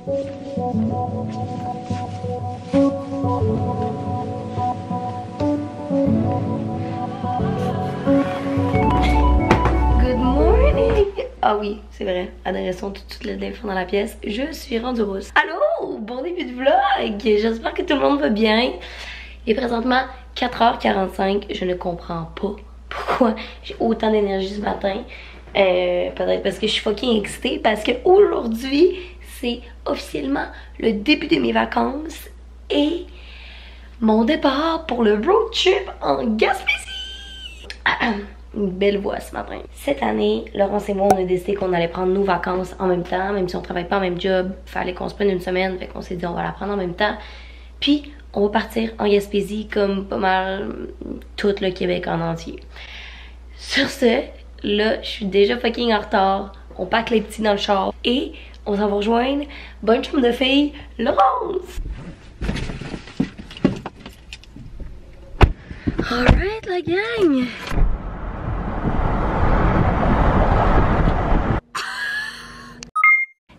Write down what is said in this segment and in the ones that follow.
Good morning! Ah oui, c'est vrai, adressons tout de suite le téléphone dans la pièce. Je suis rendue rousse. Allô! Bon début de vlog! J'espère que tout le monde va bien. Il est présentement 4h45. Je ne comprends pas pourquoi j'ai autant d'énergie ce matin. Peut-être parce que je suis fucking excitée. Parce que aujourd'hui, c'est officiellement le début de mes vacances et mon départ pour le road trip en Gaspésie. Une belle voix ce matin. Cette année, Laurence et moi, on a décidé qu'on allait prendre nos vacances en même temps. Même si on travaille pas en même job, fallait qu'on se prenne une semaine. Fait qu'on s'est dit on va la prendre en même temps. Puis on va partir en Gaspésie comme pas mal tout le Québec en entier. Sur ce, là, je suis déjà fucking en retard. On pack les petits dans le char et on s'en va rejoindre bonne chum de fille, Laurence! Alright la gang!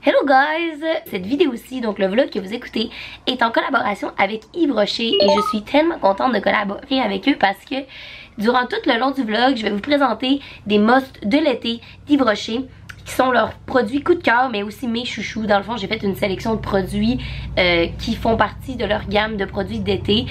Hello guys! Cette vidéo-ci, donc le vlog que vous écoutez, est en collaboration avec Yves Rocher et je suis tellement contente de collaborer avec eux parce que durant tout le long du vlog, je vais vous présenter des musts de l'été d'Yves Rocher qui sont leurs produits coup de cœur mais aussi mes chouchous. Dans le fond, j'ai fait une sélection de produits qui font partie de leur gamme de produits d'été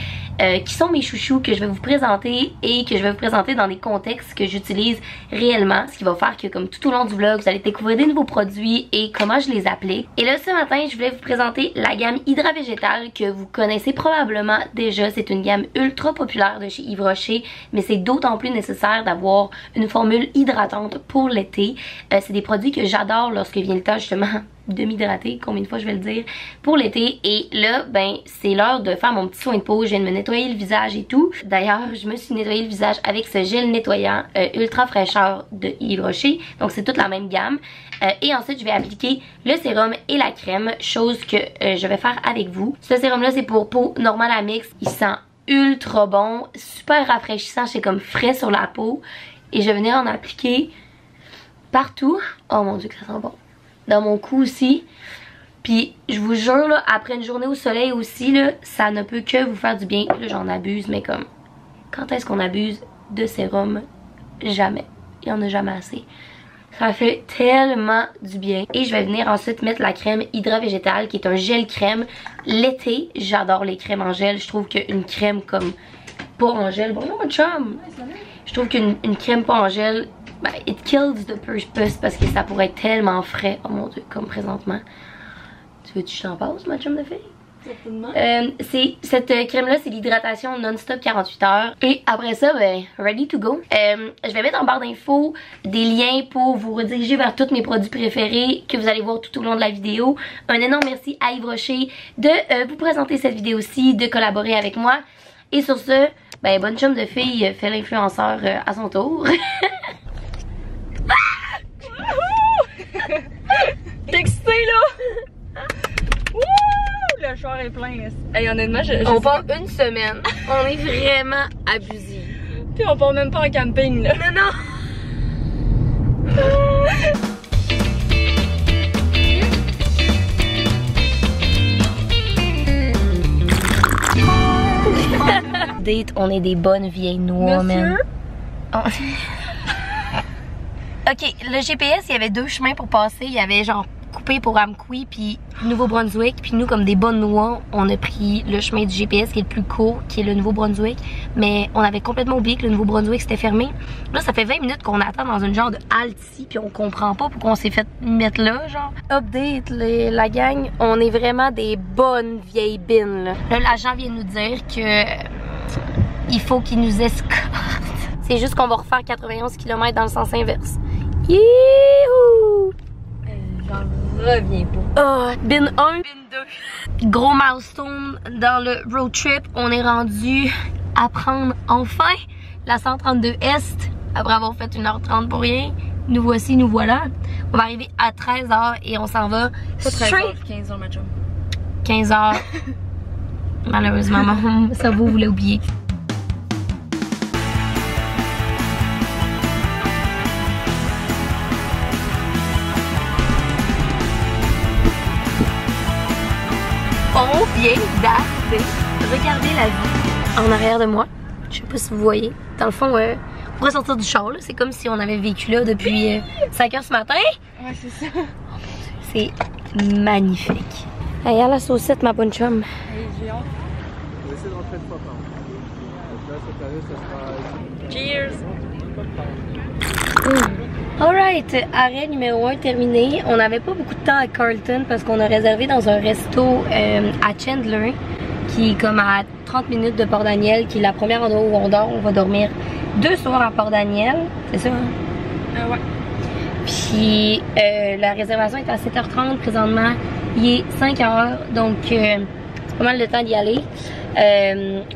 qui sont mes chouchous que je vais vous présenter et que je vais vous présenter dans des contextes que j'utilise réellement, ce qui va faire que comme tout au long du vlog, vous allez découvrir des nouveaux produits et comment je les applique. Et là ce matin, je voulais vous présenter la gamme Hydra Végétal que vous connaissez probablement déjà. C'est une gamme ultra populaire de chez Yves Rocher, mais c'est d'autant plus nécessaire d'avoir une formule hydratante pour l'été. C'est des produits que j'adore lorsque vient le temps justement de m'hydrater, combien de fois je vais le dire, pour l'été. Et là, ben, c'est l'heure de faire mon petit soin de peau. Je viens de me nettoyer le visage et tout. D'ailleurs, je me suis nettoyé le visage avec ce gel nettoyant ultra fraîcheur de Yves Rocher. Donc, c'est toute la même gamme. Et ensuite, je vais appliquer le sérum et la crème, chose que je vais faire avec vous. Ce sérum-là, c'est pour peau normale à mix. Il sent ultra bon, super rafraîchissant. C'est comme frais sur la peau. Et je vais venir en appliquer partout. Oh mon dieu que ça sent bon. Dans mon cou aussi. Puis je vous jure là, après une journée au soleil aussi là, ça ne peut que vous faire du bien. Là j'en abuse, mais comme quand est-ce qu'on abuse de sérum? Jamais. Il n'y en a jamais assez. Ça fait tellement du bien. Et je vais venir ensuite mettre la crème Hydra Végétal qui est un gel crème. L'été, j'adore les crèmes en gel. Je trouve qu'une crème comme pas en gel. Bonjour mon chum! Je trouve qu'une crème pas en gel, ben, it kills the purpose parce que ça pourrait être tellement frais. Oh mon dieu, comme présentement. Tu veux que je t'en passe, ma chum de fille? Certainement. Cette crème-là, c'est l'hydratation non-stop 48 heures. Et après ça, ben, ready to go. Je vais mettre en barre d'infos des liens pour vous rediriger vers tous mes produits préférés que vous allez voir tout au long de la vidéo. Un énorme merci à Yves Rocher de vous présenter cette vidéo-ci, de collaborer avec moi. Et sur ce, ben, bonne chum de fille fait l'influenceur à son tour. T'es excitée là? Wouh! Le char est plein. Hey, honnêtement, on part une semaine. On est vraiment abusés. Puis on part même pas en camping là. Non, non! Date, on est des bonnes vieilles noix, man. Oh. Ok, le GPS, il y avait deux chemins pour passer. Il y avait genre coupé pour Amqui puis Nouveau-Brunswick. Puis nous, comme des bonnes noix, on a pris le chemin du GPS qui est le plus court, qui est le Nouveau-Brunswick. Mais on avait complètement oublié que le Nouveau-Brunswick c'était fermé. Là, ça fait 20 minutes qu'on attend dans une genre de halte ici. Puis on comprend pas pourquoi on s'est fait mettre là, genre. Update, la gang, on est vraiment des bonnes vieilles bines, là. Là, l'agent vient nous dire que il faut qu'il nous escorte. C'est juste qu'on va refaire 91 km dans le sens inverse. Youhou! J'en reviens pas. Oh, bin 1, bin 2. Gros milestone dans le road trip. On est rendu à prendre enfin la 132 Est après avoir fait 1h30 pour rien. Nous voici, nous voilà. On va arriver à 13h et on s'en va straight. 15h, ma chum. 15h. Malheureusement, mon cerveau voulait oublier. On vient d'arriver. Regardez la vue en arrière de moi. Je sais pas si vous voyez. Dans le fond, on pourrait sortir du char. C'est comme si on avait vécu là depuis 5 heures ce matin. Ouais, c'est ça. C'est magnifique. Hey, à la saucette, ma bonne chum. Hey, j'ai hâte. On va essayer de rentrer une fois par an. Donc là, cette année, ça sera... Cheers! Alright, arrêt numéro 1 terminé. On n'avait pas beaucoup de temps à Carlton parce qu'on a réservé dans un resto à Chandler qui est comme à 30 minutes de Port-Daniel, qui est la première endroit où on dort. On va dormir 2 soirs à Port-Daniel, c'est ça hein? Ouais. Puis la réservation est à 7h30 présentement. Il est 5h, donc c'est pas mal le temps d'y aller.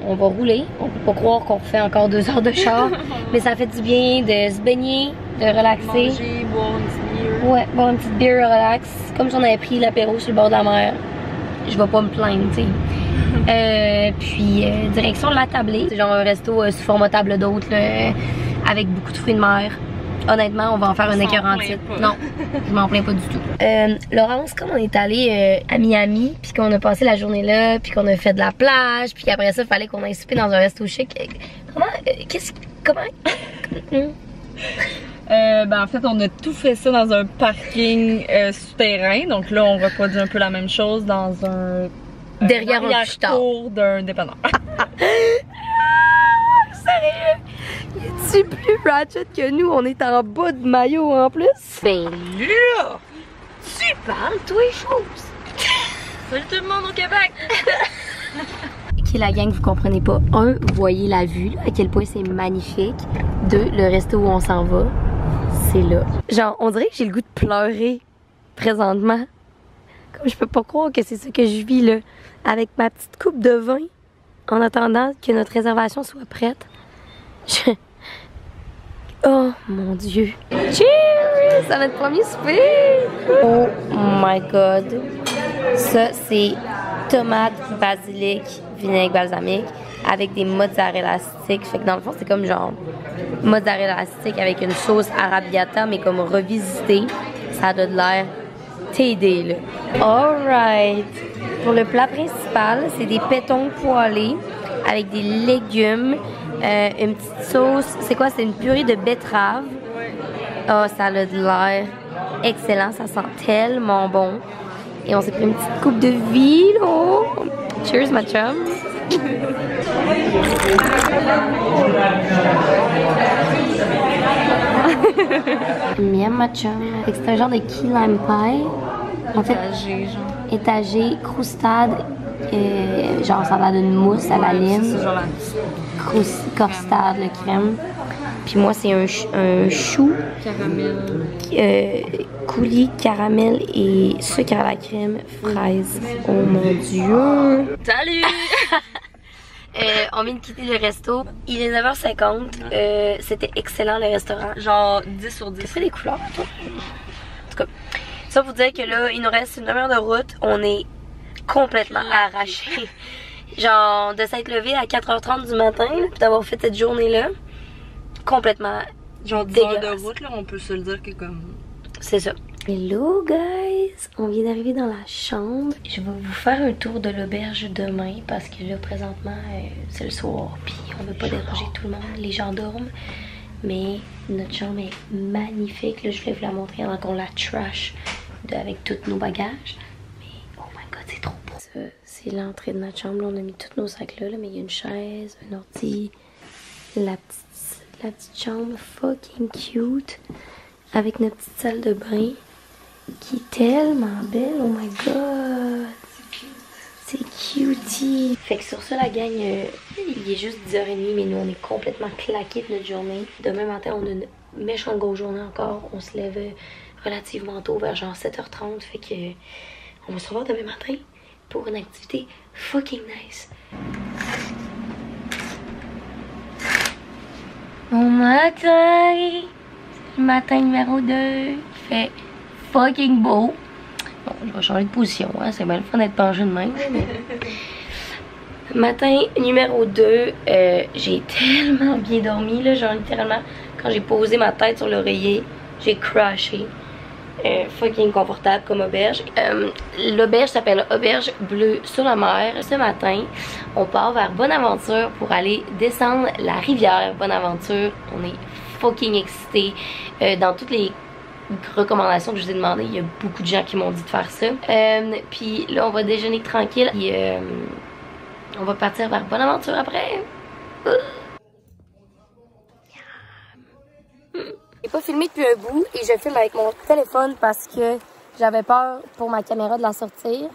On va rouler. On peut pas croire qu'on fait encore 2 heures de char, mais ça fait du bien de se baigner, de relaxer. Manger, boire une petite bière. Ouais, boire une petite bière relax. Comme si on avait pris l'apéro sur le bord de la mer. Je vais pas me plaindre, tu sais. Puis direction la tablée. C'est genre un resto sous format table d'hôte avec beaucoup de fruits de mer. Honnêtement, on va en faire un écœurant titre. Non, je m'en plains pas du tout. Laurence, comme on est allé à Miami, puis qu'on a passé la journée là, puis qu'on a fait de la plage, puis après ça, il fallait qu'on aille souper dans un resto chic. Comment? Ben en fait, on a tout fait ça dans un parking souterrain. Donc là, on reproduit un peu la même chose dans un Derrière un cours d'un dépanneur. Sérieux? Es-tu plus ratchet que nous? On est en bas de maillot en plus? Ben là! Tu parles, toi, les choses! Salut tout le monde au Québec! Ok, la gang, vous comprenez pas. 1, vous voyez la vue, là, à quel point c'est magnifique. 2, le resto où on s'en va, c'est là. Genre, on dirait que j'ai le goût de pleurer présentement. Comme je peux pas croire que c'est ça que je vis, là. Avec ma petite coupe de vin, en attendant que notre réservation soit prête. Oh mon Dieu. Cheers! C'est notre premier souper! Oh my god. Ça, c'est tomate, basilic, vinaigre balsamique avec des mozzarella sticks. Fait que dans le fond, c'est comme genre mozzarella stick avec une sauce arrabbiata, mais comme revisitée. Ça a de l'air TD, là. Alright. Pour le plat principal, c'est des pétons poêlés avec des légumes. Une petite sauce, c'est quoi? C'est une purée de betterave. Oh, ça a de l'air excellent, ça sent tellement bon. Et on s'est pris une petite coupe de vino. Cheers, ma chum. Miam, ma chum. C'est un genre de key lime pie. En fait, étagé, croustade. Genre ça a une mousse à la lime, costard, le crème. Puis moi c'est un chou caramel, coulis, caramel et sucre à la crème, fraise. Oh mon dieu! Salut! On vient de quitter le resto. Il est 9h50. C'était excellent le restaurant. Genre 10 sur 10. T'as fait des couleurs, toi? En tout cas, ça vous dire que là, il nous reste une demi-heure de route. On est complètement arraché. Genre de s'être levé à 4h30 du matin puis d'avoir fait cette journée-là complètement genre 10 heures de route, là, on peut se le dire que comme... C'est ça. Hello guys! On vient d'arriver dans la chambre. Je vais vous faire un tour de l'auberge demain parce que là présentement c'est le soir puis on veut pas déranger tout le monde. Les gens dorment. Mais notre chambre est magnifique. Là, je voulais vous la montrer avant qu'on la trash avec tous nos bagages. C'est trop beau. Ça, c'est l'entrée de notre chambre. Là, on a mis tous nos sacs là, mais il y a une chaise, un ordi, la petite chambre fucking cute avec notre petite salle de bain qui est tellement belle. Oh my god. C'est cutie. Fait que sur ça, la gang, il est juste 10h30, mais nous, on est complètement claqués de notre journée. Demain matin, on a une méchante grosse journée encore. On se lève relativement tôt, vers genre 7h30. Fait que... on va se revoir demain matin pour une activité fucking nice. Bon matin! C'est le matin numéro 2. Il fait fucking beau. Bon, je vais changer de position, hein. C'est bien le fun d'être penché de même. Mais... matin numéro 2, j'ai tellement bien dormi, là. Genre littéralement, quand j'ai posé ma tête sur l'oreiller, j'ai crashé. fucking confortable comme auberge. L'auberge s'appelle Auberge Bleue sur la mer. Ce matin, on part vers Bonaventure pour aller descendre la rivière Bonaventure. On est fucking excités. Dans toutes les recommandations que je vous ai demandées, il y a beaucoup de gens qui m'ont dit de faire ça. Puis là, on va déjeuner tranquille. Puis on va partir vers Bonaventure après. J'ai pas filmé depuis un bout et je filme avec mon téléphone parce que j'avais peur pour ma caméra de la sortir.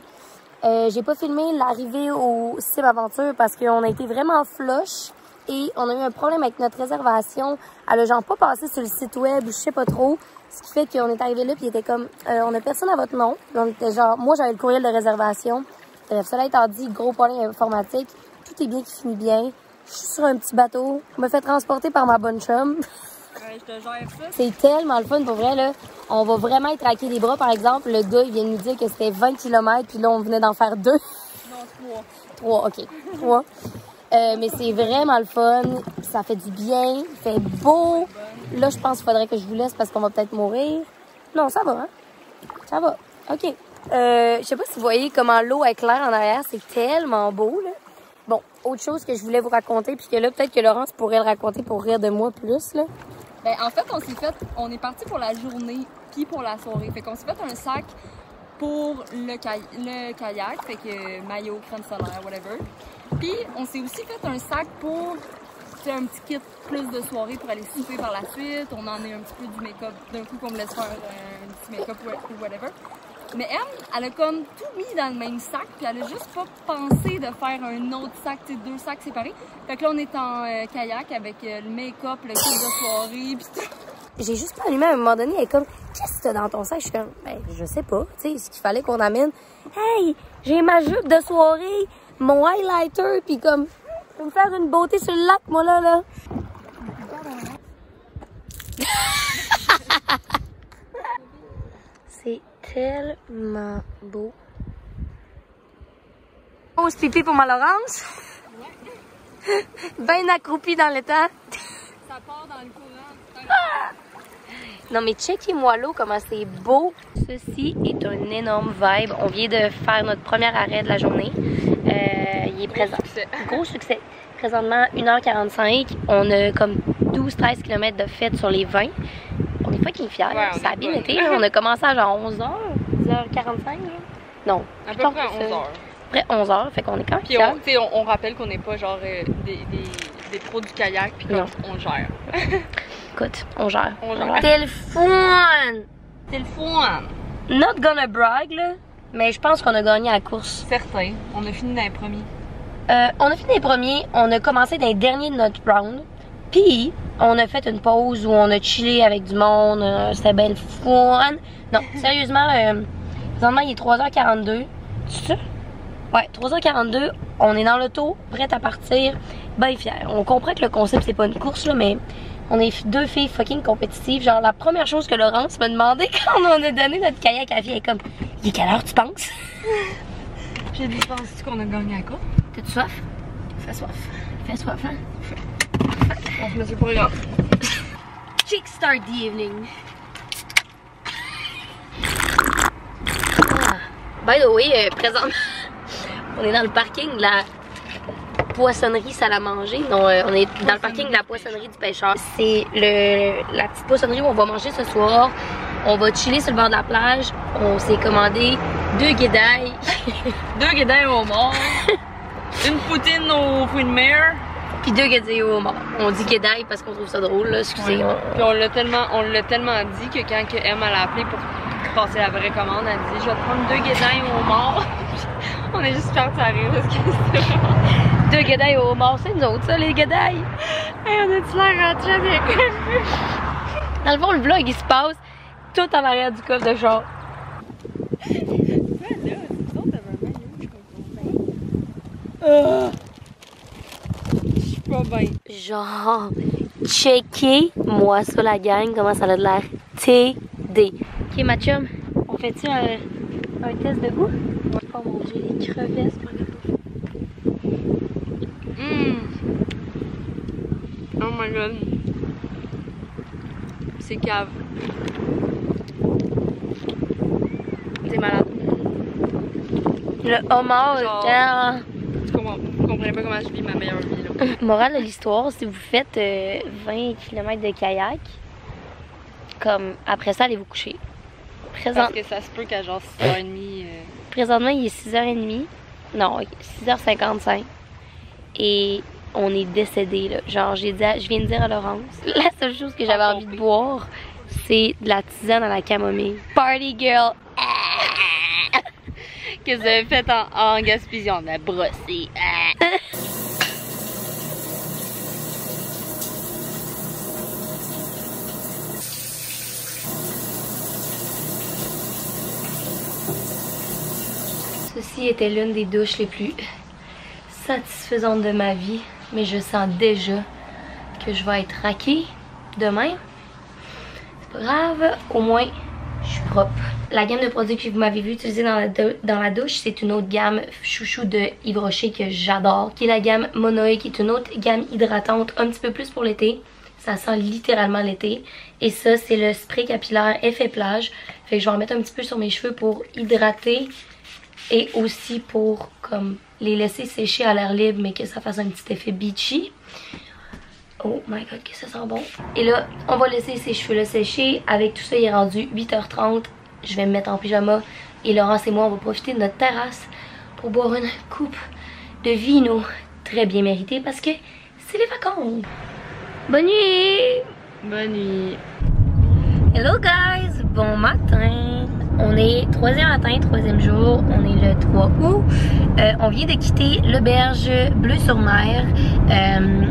J'ai pas filmé l'arrivée au Sim Aventure parce qu'on a été vraiment flush et on a eu un problème avec notre réservation. Elle a genre pas passé sur le site web ou je sais pas trop. Ce qui fait qu'on est arrivé là puis il était comme on a personne à votre nom. On était genre, moi j'avais le courriel de réservation. Bref, cela étant dit, gros problème informatique. Tout est bien qui finit bien. Je suis sur un petit bateau. Je me fais transporter par ma bonne chum. Ouais, je te gère ça. C'est tellement le fun pour vrai là. On va vraiment être raqué des bras par exemple. Le gars il vient de nous dire que c'était 20 km puis là on venait d'en faire 2. Non, 3. 3, ok. 3. Mais c'est vraiment le fun. Ça fait du bien. Il fait beau. Là je pense qu'il faudrait que je vous laisse parce qu'on va peut-être mourir. Non, ça va, hein? Ça va. Ok. Je sais pas si vous voyez comment l'eau est claire en arrière. C'est tellement beau là. Bon, autre chose que je voulais vous raconter puis que là peut-être que Laurence pourrait le raconter pour rire de moi plus là. Ben, en fait, on est parti pour la journée puis pour la soirée. Fait qu'on s'est fait un sac pour le kayak, fait que maillot, crème solaire, whatever. Puis on s'est aussi fait un sac pour faire un petit kit plus de soirée pour aller souper par la suite. On en est un petit peu du make-up d'un coup qu'on me laisse faire un petit make-up ou whatever. Mais elle a comme tout mis dans le même sac, puis elle a juste pas pensé de faire un autre sac, tu sais, 2 sacs séparés. Fait que là, on est en kayak avec le make-up, le kit de soirée, pis tout. J'ai juste pas allumé à un moment donné, elle est comme, qu'est-ce que t'as dans ton sac? Je suis comme, ben, je sais pas, tu sais, ce qu'il fallait qu'on amène. Hey, j'ai ma jupe de soirée, mon highlighter, puis comme, je vais me faire une beauté sur le lac, moi, là. C'est tellement beau. Pause pipi pour ma Laurence. Ben accroupie dans le temps. Ça part dans le courant. Non mais checkez-moi l'eau, comment c'est beau. Ceci est un énorme vibe. On vient de faire notre premier arrêt de la journée. Il est présent. Gros succès. Présentement 1h45. On a comme 12-13 km de fête sur les 20. On est fucking fiers. Ouais, ça a bien été. On a commencé à genre 11h, 10h45. Non. À peu près 11h. Après 11h, fait qu'on est quand même puis fiers. on rappelle qu'on n'est pas genre des pros du kayak, puis on gère. Écoute, on gère. On gère. C'est le fun! C'est le fun! Not gonna brag, là, mais je pense qu'on a gagné la course. Certain. On a fini dans les premiers. On a fini les premiers, on a commencé dans les derniers de notre round. Puis, on a fait une pause où on a chillé avec du monde. C'était bien le fun. Non, sérieusement, présentement, il est 3h42. C'est ça? Ouais, 3h42. On est dans l'auto, prête à partir. Ben fiers. On comprend que le concept, c'est pas une course, là, mais on est 2 filles fucking compétitives. Genre, la première chose que Laurence m'a demandé quand on a donné notre kayak à la fille, elle est comme, il est quelle heure, tu penses? J'ai dit, penses-tu qu'on a gagné la course? T'as-tu soif? Fais soif. Fais soif, hein? On se met pour rien. Chick start the evening. By the way, présentement, on est dans le parking de la poissonnerie Salle à manger. Non, on est dans le parking de la poissonnerie du pêcheur. C'est la petite poissonnerie où on va manger ce soir. On va chiller sur le bord de la plage. On s'est commandé 2 guédailles. 2 guédailles au homard. Une poutine aux fruits de mer. Puis 2 guédailles au homard. On dit guédailles parce qu'on trouve ça drôle, là. Excusez. Ouais. Puis on l'a tellement dit que quand Em a appelé pour passer la vraie commande, elle dit, je vais te prendre 2 guédailles au homard. On est juste partis à rire parce que c'était vraiment... 2 guédailles au homard, c'est nous autres, ça, les guédailles. Hey, on a-tu l'air rentré avec eux? Dans le fond, le vlog, il se passe tout en arrière du coffre de char. Je suis pas bien. Genre, checkez-moi ça, la gang, comment ça a de l'air TD. Ok, ma chum, on fait-tu un test de goût? On va pas manger les crevettes pour le goût. Oh my god. C'est cave. C'est malade. Le homard, Genre- genre... Vous comprenez pas comment je vis ma meilleure vie, là. Morale de l'histoire, si vous faites 20 km de kayak, comme après ça, allez vous coucher. Parce que ça se peut qu'à genre 6h30... Présentement, il est 6h30. Non, 6h55. Et on est décédé, là. Genre, je viens de dire à Laurence, la seule chose que j'avais envie de boire, c'est de la tisane à la camomille. Party girl! que vous avez fait en Gaspésie, on a brossé. Ceci était l'une des douches les plus satisfaisantes de ma vie, mais je sens déjà que je vais être raquée demain. C'est pas grave, au moins je suis propre. La gamme de produits que vous m'avez vu utiliser dans la douche, c'est une autre gamme chouchou de Yves Rocher que j'adore, qui est la gamme Monoï, qui est une autre gamme hydratante, un petit peu plus pour l'été. Ça sent littéralement l'été. Et ça, c'est le spray capillaire effet plage. Fait que je vais en mettre un petit peu sur mes cheveux pour hydrater et aussi pour comme les laisser sécher à l'air libre, mais que ça fasse un petit effet beachy. Oh my god, que ça sent bon. Et là, on va laisser ces cheveux-là sécher. Avec tout ça, il est rendu 8h30. Je vais me mettre en pyjama. Et Laurence et moi, on va profiter de notre terrasse pour boire une coupe de vino très bien méritée parce que c'est les vacances. Bonne nuit! Bonne nuit. Hello guys! Bon matin! On est 3e matin, 3e jour, on est le 3 août. On vient de quitter l'auberge Bleu-sur-Mer.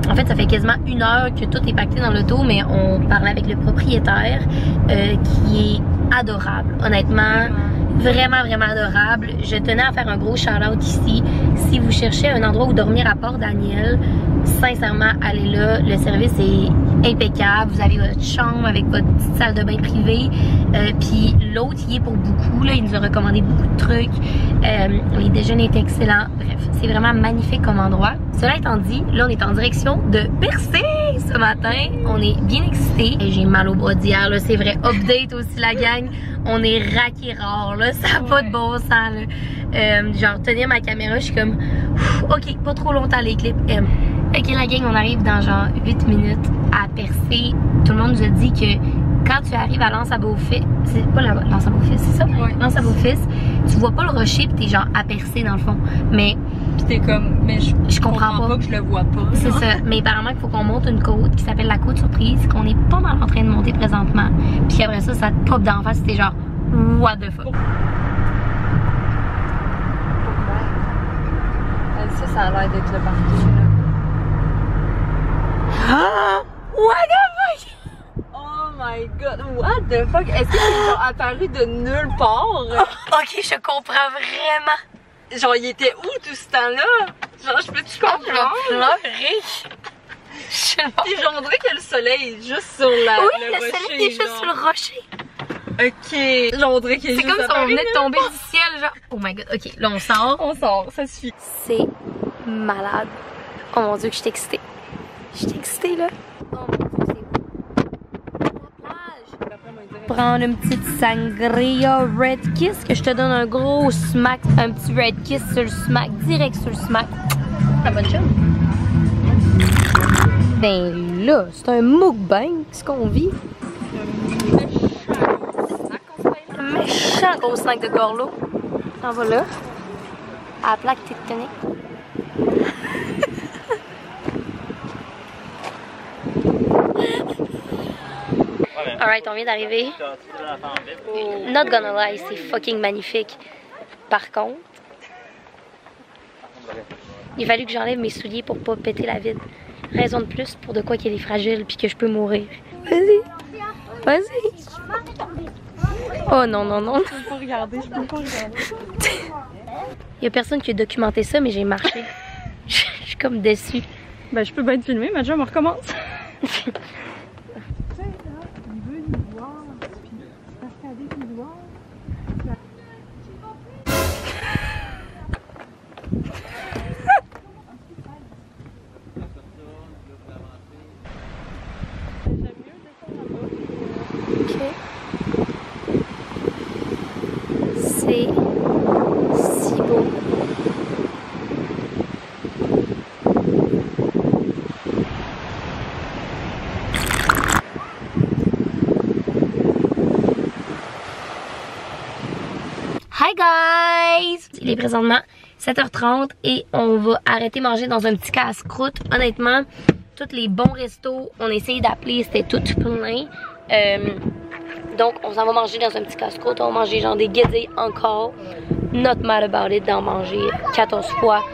En fait, ça fait quasiment 1 heure que tout est pacté dans l'auto, mais on parle avec le propriétaire qui est adorable. Honnêtement, vraiment, vraiment adorable. Je tenais à faire un gros shout-out ici. Si vous cherchez un endroit où dormir à Port-Daniel, sincèrement, allez là. Le service est impeccable. Vous avez votre chambre avec votre petite salle de bain privée. Puis l'autre, il est pour beaucoup. Là, il nous a recommandé beaucoup de trucs. Les déjeuners étaient excellents. Bref, c'est vraiment magnifique comme endroit. Cela étant dit, là, on est en direction de Percé ce matin. On est bien excités. J'ai mal au bras d'hier, là. C'est vrai. Update aussi, la gang. On est raqués rares, là. Ça n'a pas de bon sens, là. Genre, tenir ma caméra, je suis comme... Ok, pas trop longtemps les clips. Ok, la gang, on arrive dans genre 8 minutes à Percé. Tout le monde nous a dit que quand tu arrives à L'Anse-à-Beaufils, c'est pas L'Anse-à-Beaufils, c'est ça? Ouais. L'Anse-à-Beaufils, tu vois pas le rocher pis t'es genre à Percé dans le fond. Mais Pis t'es comme, mais je comprends pas que je le vois pas. c'est ça. Mais apparemment qu'il faut qu'on monte une côte qui s'appelle la côte surprise, qu'on est pas mal en train de monter présentement. Puis après ça, ça te pop d'en face, t'es genre what the fuck. Ça a l'air d'être le partout, là. Ah! What the fuck? Oh my god, what the fuck? Est-ce que c'est genre apparu de nulle part? Ok, je comprends vraiment. Genre, il était où tout ce temps-là? Genre, je peux-tu comprendre? Je vais pleurer. Puis genre, on dirait que le soleil est juste sur le Oui, le rocher. soleil est juste genre. sur le rocher. Ok. Genre, on dirait qu'il est C'est juste comme si on apparu venait de nulle tomber part. du ciel, genre. Oh my god, ok, là on sort. On sort, ça suffit. C'est malade. Oh mon dieu, que je suis excitée. Je suis excitée là. Oh mon dieu, c'est beau. Prendre une petite sangria Red Kiss, que je te donne un gros smack, un petit Red Kiss sur le smack, direct sur le smack. La bonne chose. Ben là, c'est un mukbang, ce qu'on vit. Un méchant gros snack de Gorlo. En voilà. À la plaque tectonique. Alright, on vient d'arriver. Not gonna lie, c'est fucking magnifique. Par contre, il a fallu que j'enlève mes souliers pour pas péter la vide. Raison de plus pour de quoi qu'elle est fragile puis que je peux mourir. Vas-y. Vas-y. Oh non, non, non. Je peux pas regarder, je peux pas regarder. Il y a personne qui a documenté ça, mais j'ai marché. Je suis comme déçue. Ben, je peux bien te filmer, mais déjà, on recommence. Hi guys! Il est présentement 7h30 et on va arrêter de manger dans un petit casse-croûte. Honnêtement, tous les bons restos, on a essayé d'appeler, c'était tout plein. Donc on s'en va manger dans un petit casse-croûte. On va manger genre des guédilles encore. Not mad about it d'en manger 14 fois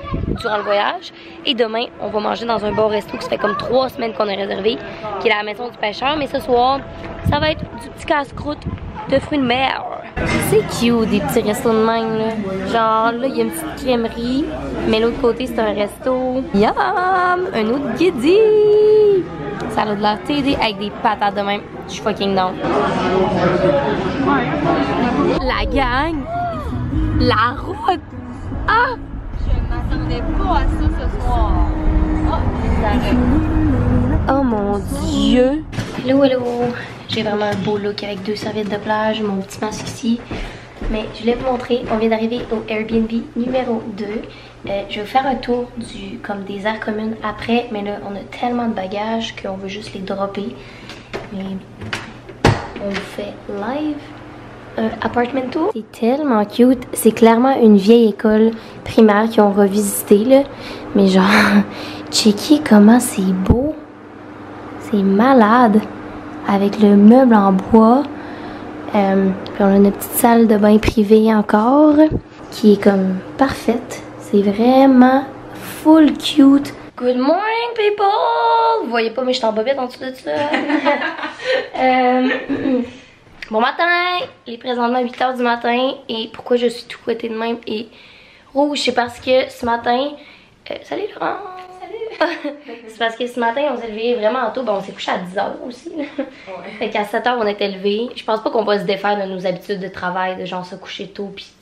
durant le voyage. Et demain, on va manger dans un bon resto qui ça fait comme 3 semaines qu'on a réservé, qui est la maison du pêcheur. Mais ce soir, ça va être du petit casse-croûte de fruits de mer. C'est cute des petits restos de même là. Genre là, il y a une petite crèmerie, mais l'autre côté c'est un resto. Yum! Un autre guédille! Ça a de l'air TD avec des patates de même. Je suis fucking down. La gang! La route! Ah! Je m'attendais pas à ça ce soir. Oh mon dieu! Hello, hello! J'ai vraiment un beau look avec 2 serviettes de plage, mon petit masque ici. Mais je voulais vous montrer, on vient d'arriver au Airbnb numéro 2. Je vais vous faire un tour comme des aires communes après, mais là on a tellement de bagages qu'on veut juste les dropper. Mais on fait live apartment tour. C'est tellement cute, c'est clairement une vieille école primaire qu'ils ont revisité là. Mais genre, checkez comment c'est beau, c'est malade. Avec le meuble en bois. Puis on a une petite salle de bain privée encore. Qui est comme parfaite. C'est vraiment full cute. Good morning people! Vous voyez pas mais je suis en bobette en dessous de ça. Bon matin! Il est présentement 8h du matin. Et pourquoi je suis tout côté de même et rouge? C'est parce que ce matin... salut Laurent! C'est parce que ce matin on s'est levé vraiment tôt, bon on s'est couché à 10h aussi là. Ouais. Fait qu'à 7h on était levé. Je pense pas qu'on va se défaire de nos habitudes de travail, de genre se coucher tôt pis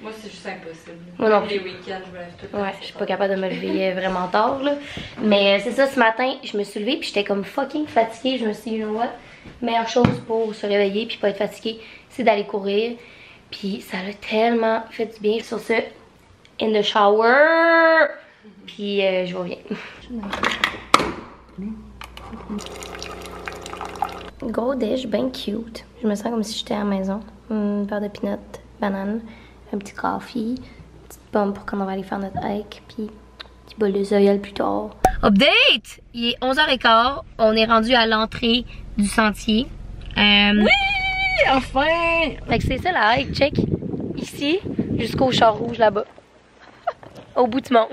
moi c'est juste impossible. Moi non plus. Les week-ends je me lève tout le temps. Ouais, je suis pas capable de me lever vraiment tard là. Mais c'est ça, ce matin je me suis levée pis j'étais comme fucking fatiguée. Je me suis dit, you know what, meilleure chose pour se réveiller pis pas être fatiguée, c'est d'aller courir. Pis ça a tellement fait du bien. Sur ce, in the shower. Puis je reviens. Gros dish, ben cute. Je me sens comme si j'étais à la maison. Un verre de peanut, banane, un petit coffee, une petite pomme pour quand on va aller faire notre hike, puis un petit bol de céréales plus tard. Update! Il est 11h15. On est rendu à l'entrée du sentier. Oui! Enfin! Fait que c'est ça la hike, check. Ici, jusqu'au char rouge là-bas. Au bout du monde.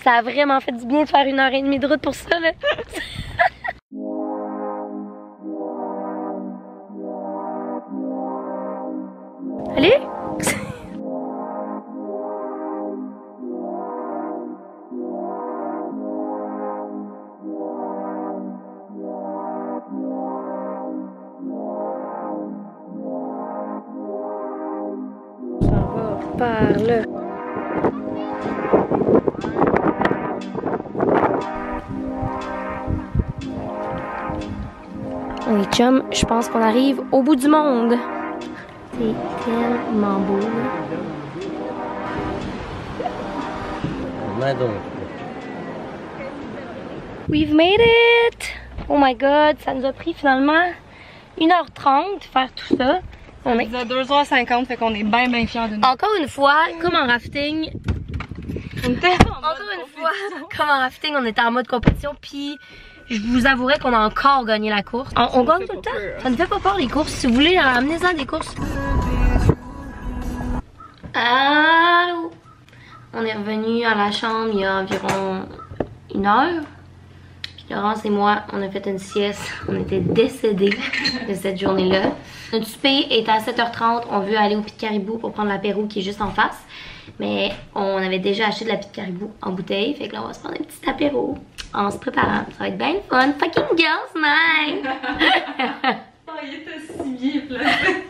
Ça a vraiment fait du bien de faire 1h30 de route pour ça là. Allez. Ça va par là. Oui, chum, je pense qu'on arrive au bout du monde. C'est tellement beau. We've made it! Oh my god, ça nous a pris finalement 1h30 de faire tout ça. On est à 2h50, fait qu'on est bien fiers de nous. Encore une fois, comme en rafting. Comme en rafting, on était en mode compétition, puis je vous avouerai qu'on a encore gagné la course. On gagne tout le temps. Ça ne fait pas peur les courses. Si vous voulez, amenez-en des courses. Allô? On est revenu à la chambre il y a environ 1 heure. Puis Laurence et moi, on a fait une sieste. On était décédés de cette journée-là. Notre souper est à 7h30. On veut aller au Pic Caribou pour prendre l'apéro qui est juste en face. Mais on avait déjà acheté de la Pic Caribou en bouteille. Fait que là, on va se prendre un petit apéro en se préparant. Ça va être bien fun. Fucking girls night! Oh, il était si bien placé.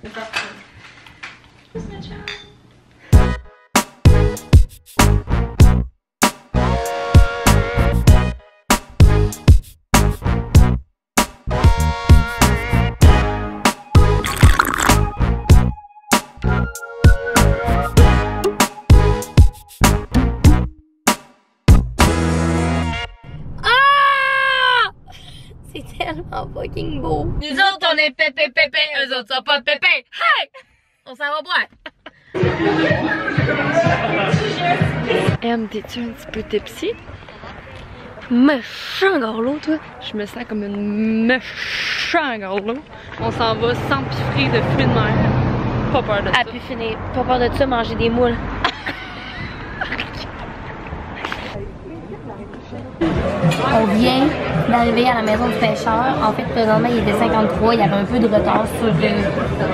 C'est parfait. C'est tellement fucking beau. Nous autres, on est pépé, eux autres sont pas pépé. Hey! On s'en va boire. T'es-tu un petit peu tipsy? Méchant garlot, toi. Je me sens comme une méchant garlot. On s'en va s'empiffrer de fruits de mer. Pas peur de ça. A pu finir. Pas peur de ça, manger des moules. On vient d'arriver à la maison du pêcheur. En fait, présentement, il était 53. Il y avait un peu de retard sur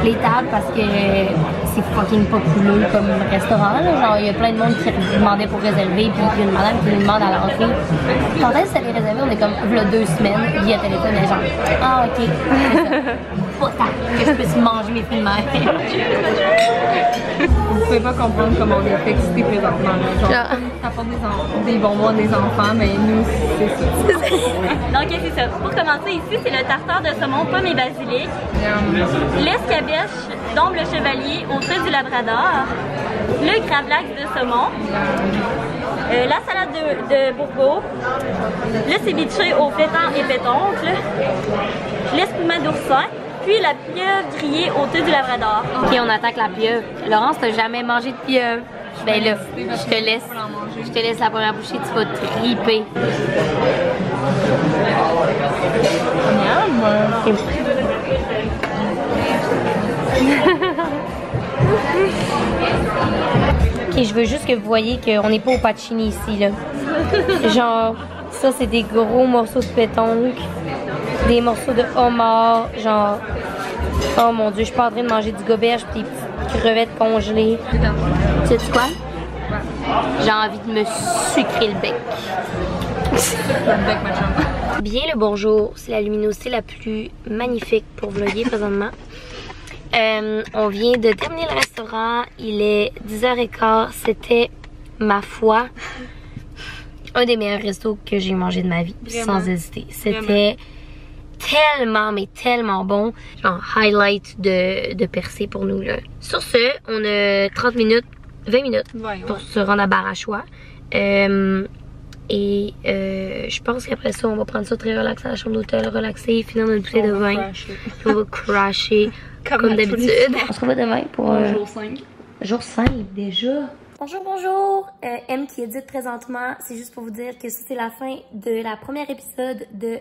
les tables parce que c'est fucking populeux comme restaurant. Là. Genre, il y a plein de monde qui demandait pour réserver. Puis il y a une madame qui nous demande à l'entrée. Quand est-ce que ça allait réserver? On est comme, il y a 2 semaines, via téléphone. Mais genre, ah, ok. Pas tant que je puisse manger mes fruits de mer. Vous pouvez pas comprendre comment on est excités présentement. Genre, t'apportes des bonbons à des enfants, mais nous, c'est ça. Donc, c'est ça. Pour commencer, ici, c'est le tartare de saumon, pomme et basilic. L'escabeche d'ombre le chevalier au thé du Labrador. Le crabe-lac de saumon. La salade de bourgeot. Le ceviche au pétan et pétoncle. L'espuma d'oursin. Puis la pieuvre grillée au thé du Labrador. Ok, on attaque la pieuvre. Laurence, t'as jamais mangé de pieuvre? Ben là, je te laisse la première bouchée, tu vas triper. Ok, je veux juste que vous voyez qu'on n'est pas au Pacini ici, là. Genre, ça c'est des gros morceaux de pétonque, des morceaux de homard, genre... Oh mon dieu, je suis pas en train de manger du goberge pis des petites crevettes congelées. Tu sais quoi? J'ai envie de me sucrer le bec. Bien le bonjour, c'est la luminosité la plus magnifique pour vlogger présentement. On vient de terminer le restaurant, il est 10h15, c'était, ma foi, un des meilleurs restos que j'ai mangé de ma vie, vraiment, sans hésiter. C'était tellement, mais tellement bon. Genre, highlight de percée pour nous, là. Sur ce, on a 30 minutes, 20 minutes pour se rendre à Barachois. Je pense qu'après ça, on va prendre ça très relax à la chambre d'hôtel, relaxer, finir notre bouteille de vin. On va crasher comme d'habitude. On se revoit demain pour jour 5. Jour 5 déjà. Bonjour, bonjour. M qui édite présentement, c'est juste pour vous dire que ça c'est la fin de la première épisode de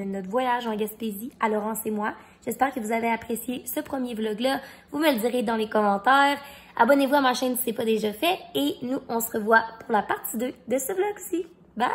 notre voyage en Gaspésie à Laurence et moi. J'espère que vous avez apprécié ce premier vlog-là. Vous me le direz dans les commentaires. Abonnez-vous à ma chaîne si ce n'est pas déjà fait. Et nous, on se revoit pour la partie 2 de ce vlog-ci. Bye!